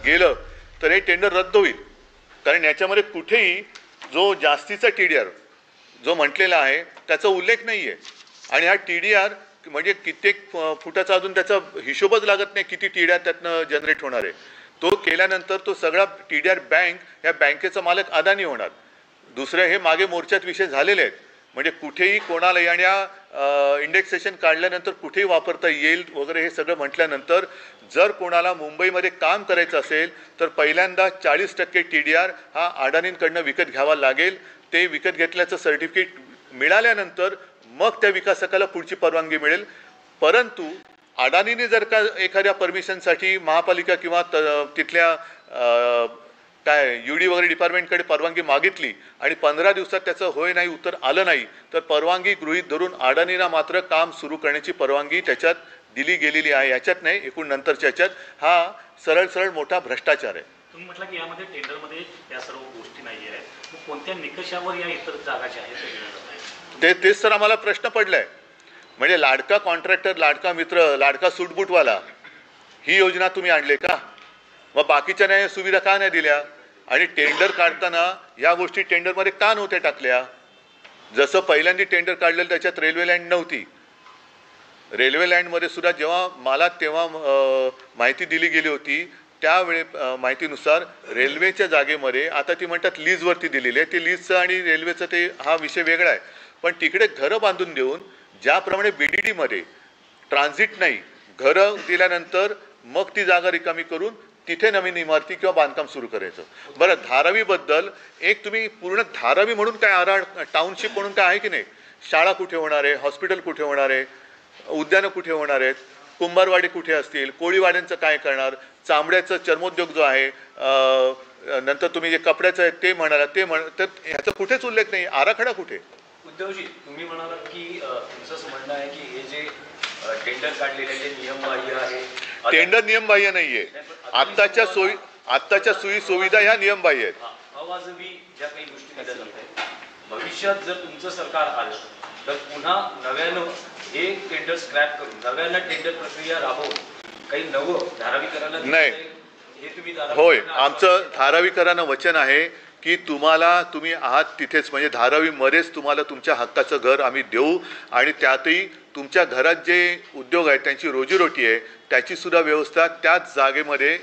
गेलं तर हे टेंडर रद्द होईल, कारण याच्यामध्ये कुठेही जो जास्तीचा TDR जो म्हटलेला आहे त्याचा उल्लेख नाही आहे. आणि हा TDR म्हणजे कित्येक फुटाचा अजून त्याचा हिशोबच लागत नाही किती TDR त्यातनं जनरेट होणार आहे. तो केल्यानंतर तो सगळा TDR बँक, या बँकेचा मालक अदानी होणार. दुसरं हे मागे मोर्चात विषय झालेले आहेत, म्हणजे कुठेही कोणाला आणि इंडेक्सेशन काढल्यानंतर कुठेही वापरता येईल वगैरे हे सगळं म्हटल्यानंतर जर कोणाला मुंबईमध्ये काम करायचं असेल तर पहिल्यांदा 40% TDR हा अडाणींकडनं विकत घ्यावा लागेल. ते विकत घेतल्याचं सर्टिफिकेट मिळाल्यानंतर मग त्या विकासकाला पुढची परवानगी मिळेल. परंतु अडाणीने जर का एखाद्या परमिशनसाठी महापालिका किंवा तिथल्या काय UD वगैरे डिपार्टमेंटकडे परवानगी मागितली आणि 15 दिवसात त्याचं होय नाही उत्तर आलं नाही, तर परवानगी गृहीत धरून अडाणींना मात्र काम सुरू करण्याची परवानगी त्याच्यात दिली गेलेली आहे. याच्यात नाही, एकूण नंतरच्या याच्यात हा सरळ मोठा भ्रष्टाचार आहे. तुम्ही म्हटलं की यामध्ये टेंडरमध्ये या सर्व गोष्टी नाही आहेत, मग कोणत्या निकषावर या इतर जागा ज्या आहेत तेच तर आम्हाला प्रश्न पडलाय. म्हणजे लाडका कॉन्ट्रॅक्टर, लाडका मित्र, लाडका सूटबूटवाला ही योजना तुम्ही आणले का? मग बाकीच्या नाही सुविधा का नाही दिल्या? आणि टेंडर काढताना या गोष्टी टेंडरमध्ये का नव्हत्या टाकल्या? जसं पहिल्यांदा टेंडर काढलेलं त्याच्यात रेल्वे लँड नव्हती. रेल्वे लँडमध्ये सुद्धा जेव्हा मला तेव्हा माहिती दिली गेली होती त्यावेळे माहितीनुसार रेल्वेच्या जागेमध्ये आता ती म्हणतात लीजवरती दिलेली आहे. ते लीजचं आणि रेल्वेचं ते हा विषय वेगळा आहे. पण तिकडे घरं बांधून देऊन ज्याप्रमाणे BDDमध्ये ट्रान्झिट नाही, घरं दिल्यानंतर मग ती जागा रिकामी करून तिथे नवीन इमारती किंवा बांधकाम सुरू करायचं. बरं, धारावीबद्दल एक तुम्ही पूर्ण धारावी म्हणून काय टाउनशिप म्हणून काय आहे की नाही? शाळा कुठे होणार आहे? हॉस्पिटल कुठे होणार आहे? उद्यानं कुठे होणार आहेत? कुंभारवाडी कुठे असतील? कोळीवाड्यांचं काय करणार? चामड्याचं चर्मोद्योग जो आहे, नंतर तुम्ही जे कपड्याचं आहे ते म्हणाला, तर ह्याचा कुठेच उल्लेख नाही. आराखडा कुठे? उद्धवजी, तुम्ही म्हणालात की तुमचं म्हणणं आहे की हे जे टेंडर काढलेले ते नियमबाह्य आहे. टेंडर नियमबाह्य नाहीये. आत्ताच्या सोयी सुविधा ह्या नियमबाह्य आहेत. अवाजवी ज्या काही गोष्टी केल्या जात आहेत, भविष्यात जर तुमचं सरकार आलं तर पुन्हा नव्यानं हे टेंडर स्क्रॅप करून नव्यानं टेंडर प्रक्रिया राबवून काही नवं धारावीकरांना नाही. हे तुम्ही होय, आमचं धारावीकरांना वचन आहे की तुम्ही आहात तिथेच, म्हणजे धारावीमध्येच तुम्हाला तुमच्या हक्काचं घर आम्ही देऊ आणि त्यातही तुमच्या घरात जे उद्योग आहेत त्यांची रोजीरोटी आहे त्याची सुद्धा व्यवस्था त्याच जागेमध्ये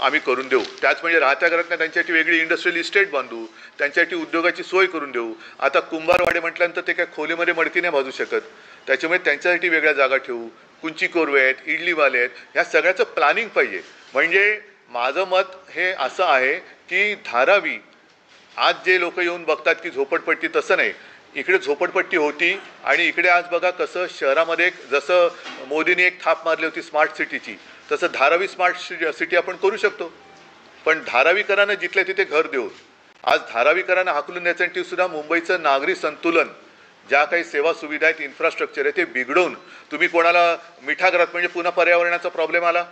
आम्ही करून देऊ. त्याच म्हणजे राहत्या घरात नाही, त्यांच्यासाठी वेगळी इंडस्ट्रियल इस्टेट बांधू, त्यांच्यासाठी उद्योगाची सोय करून देऊ. आता कुंभारवाडे म्हटल्यानंतर ते काय खोलीमध्ये मडकी नाही भाजू शकत, त्याच्यामुळे त्यांच्यासाठी वेगळ्या जागा ठेवू. कुंची कोरवे आहेत, इडलीवाले आहेत, ह्या सगळ्याचं प्लॅनिंग पाहिजे. म्हणजे माझं मत हे असं आहे की धारावी आज जे लोक येऊन बघतात की झोपडपट्टी, तसं नाही. इकडे झोपडपट्टी होती आणि इकडे आज बघा कसं शहरामध्ये जसं मोदींनी एक थाप मारली होती स्मार्ट सिटीची, तसं धारावी स्मार्ट सिटी आपण करू शकतो. पण धारावीकरांना जिथल्या तिथे घर देऊन आज धारावीकरांना हाकलून द्यायसाठी सुद्धा मुंबईचं नागरी संतुलन, ज्या काही सेवा सुविधा आहेत, इन्फ्रास्ट्रक्चर आहे ते बिघडवून तुम्ही कोणाला मिठागरात, म्हणजे पुन्हा पर्यावरणाचा प्रॉब्लेम आला.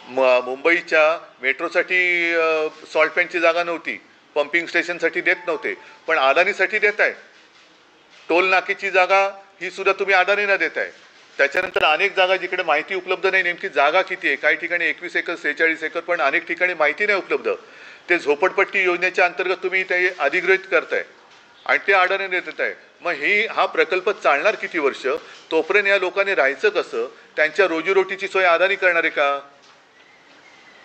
मुंबईच्या मेट्रोसाठी सॉल्ट पॅनची जागा नव्हती, पंपिंग स्टेशनसाठी देत नव्हते, पण अदानीसाठी देत आहे. टोल नाकेची जागा ही सुद्धा तुम्ही अदानींना देत आहे. त्याच्यानंतर अनेक जागा जिकडे माहिती उपलब्ध नाही, नेमकी जागा किती आहे, काही ठिकाणी 21 एकर 46 एकर, पण अनेक ठिकाणी माहिती नाही उपलब्ध. ते झोपडपट्टी योजनेच्या अंतर्गत तुम्ही ते अधिग्रहित करताय आणि ते अडाणीने देत आहे. मग हा प्रकल्प चालणार किती वर्ष? तोपर्यंत या लोकांनी राहायचं कसं? त्यांच्या रोजीरोटीची सोय अदानी करणार आहे का?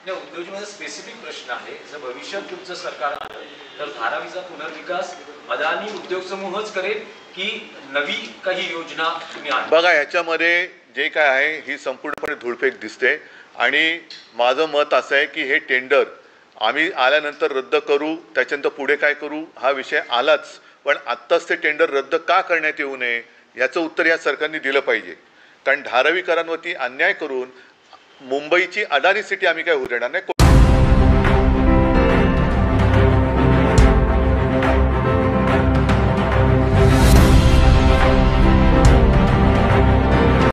उद्योजी, माझा स्पेसिफिक प्रश्न आहे, जर भविष्यात तुमचं सरकार आलं तर धारावीचा पुनर्विकास अदानी उद्योग समूहच करेल की नवी काही योजना तुम्ही? बघा, ह्याच्यामध्ये जे काय आहे ही संपूर्णपणे धूळफेक दिसते. आणि माझं मत असं आहे की हे टेंडर आम्ही आल्यानंतर रद्द करू, त्याच्यानंतर पुढे काय करू हा विषय आलाच. पण आत्ताच ते टेंडर रद्द का करण्यात येऊ नये याचं उत्तर या सरकारने दिलं पाहिजे. कारण धारावीकरांवरती अन्याय करून मुंबईची अडाणी सिटी आम्ही काय होऊ देणार नाही.